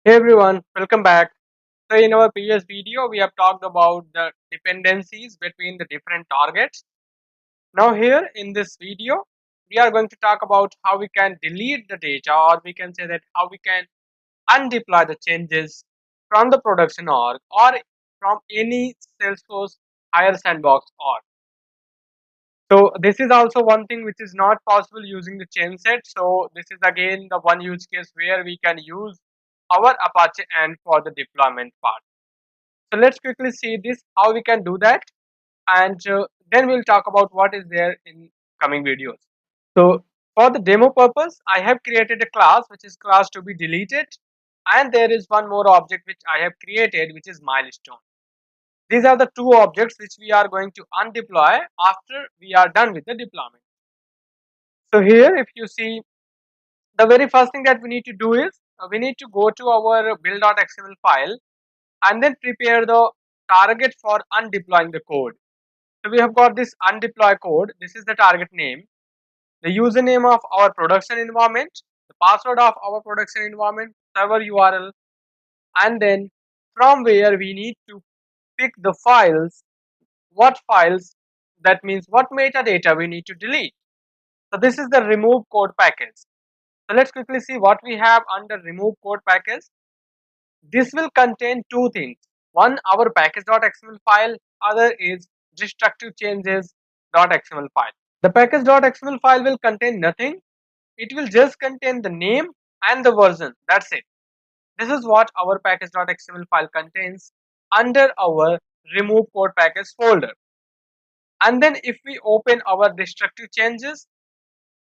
Hey everyone, welcome back. So in our previous video, we have talked about the dependencies between the different targets. Now here in this video, we are going to talk about how we can delete the data, or we can say that how we can undeploy the changes from the production org or from any Salesforce higher sandbox org. So this is also one thing which is not possible using the chain set. So this is again the one use case where we can use our Apache Ant for the deployment part. So let's quickly see this how we can do that, and then we'll talk about what is there in coming videos. So for the demo purpose, I have created a class which is class to be deleted, and there is one more object which I have created which is milestone. These are the two objects which we are going to undeploy after we are done with the deployment. So here if you see, the very first thing that we need to do is we need to go to our build.xml file and then prepare the target for undeploying the code. So we have got this undeploy code. This is the target name, the username of our production environment, the password of our production environment, server URL, and then from where we need to pick the files, what files, that means what metadata we need to delete. So this is the remove code package. So let's quickly see what we have under remove code package. This will contain two things. One, our package.xml file, other is destructive changes.xml file. The package.xml file will contain nothing. It will just contain the name and the version. That's it. This is what our package.xml file contains under our remove code package folder. And then if we open our destructive changes,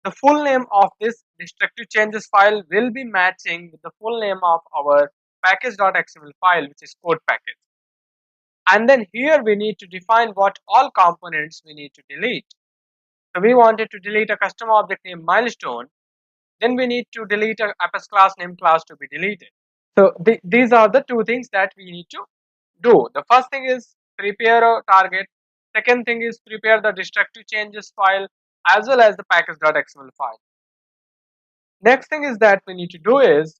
the full name of this destructive changes file will be matching with the full name of our package.xml file, which is code package. And then here we need to define what all components we need to delete. So we wanted to delete a custom object named milestone. Then we need to delete a Apache class named class to be deleted. So these are the two things that we need to do. The first thing is prepare a target. Second thing is prepare the destructive changes file as well as the package.xml file. Next thing is that we need to do is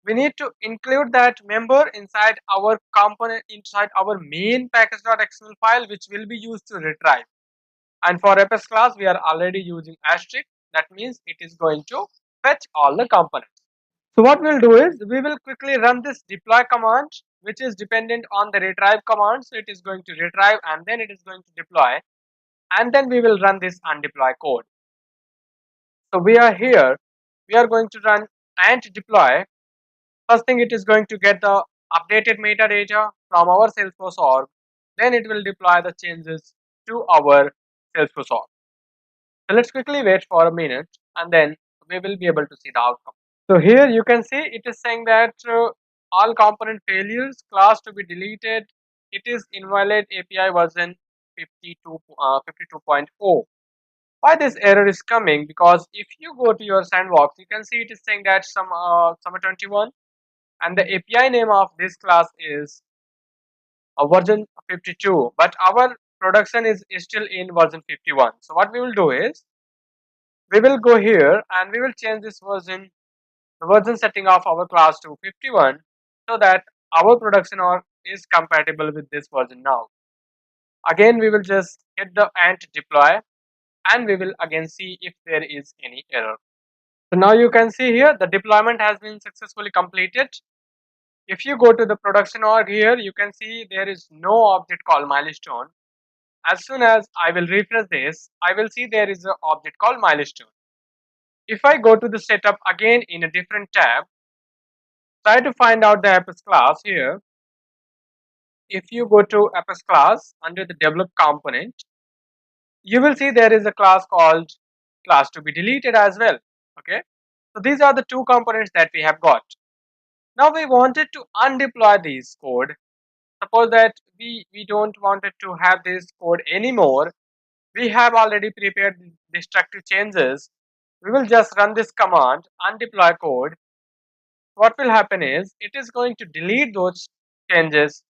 we need to include that member inside our component, inside our main package.xml file, which will be used to retrieve. And for Apache class, we are already using asterisk. That means it is going to fetch all the components. So what we'll do is we will quickly run this deploy command, which is dependent on the retrieve command. So it is going to retrieve and then it is going to deploy, and then we will run this undeploy code. So we are here, we are going to run ant deploy. First thing, it is going to get the updated metadata from our Salesforce org. Then it will deploy the changes to our Salesforce org. So let's quickly wait for a minute and then we will be able to see the outcome. So here you can see it is saying that all component failures, class to be deleted, it is invalid API version 52.0. Why this error is coming? Because if you go to your sandbox, you can see it is saying that some summer 21, and the API name of this class is version 52, but our production is still in version 51. So what we will do is we will go here and we will change this version, the version setting of our class to 51, so that our production org is compatible with this version now. Again, we will just hit the ant deploy and we will again see if there is any error. So now you can see here the deployment has been successfully completed. If you go to the production org here, you can see there is no object called milestone. As soon as I will refresh this, I will see there is an object called milestone. If I go to the setup again in a different tab, try to find out the Apache class here. If you go to Apache class under the develop component, you will see there is a class called class to be deleted as well. Okay, so these are the two components that we have got. Now we wanted to undeploy this code. Suppose that we don't wanted to have this code anymore. We have already prepared destructive changes. We will just run this command undeploy code. What will happen is it is going to delete those changes,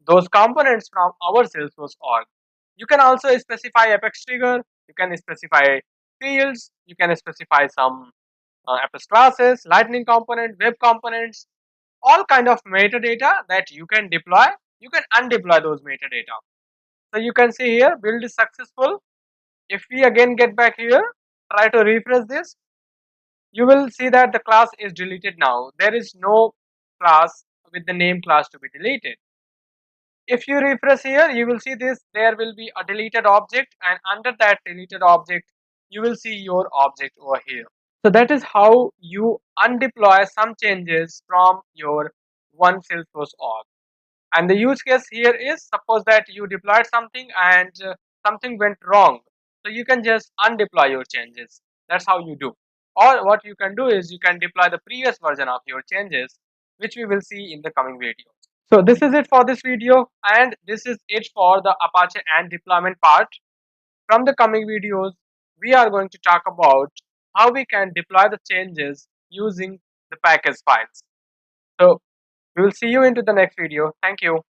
those components from our Salesforce org. You can also specify Apex trigger, you can specify fields, you can specify some Apex classes, lightning component, web components. all kind of metadata that you can deploy. You can undeploy those metadata. So you can see here build is successful. If we again get back here, try to refresh this, you will see that the class is deleted now. There is no class with the name class to be deleted. If you refresh here, you will see this, there will be a deleted object, and under that deleted object, you will see your object over here. So that is how you undeploy some changes from your one Salesforce org. And the use case here is, suppose that you deployed something and something went wrong. So you can just undeploy your changes. That's how you do. Or what you can do is you can deploy the previous version of your changes, which we will see in the coming video. So this is it for this video, and this is it for the Apache Ant deployment part. From the coming videos, we are going to talk about how we can deploy the changes using the package files. So we will see you into the next video. Thank you.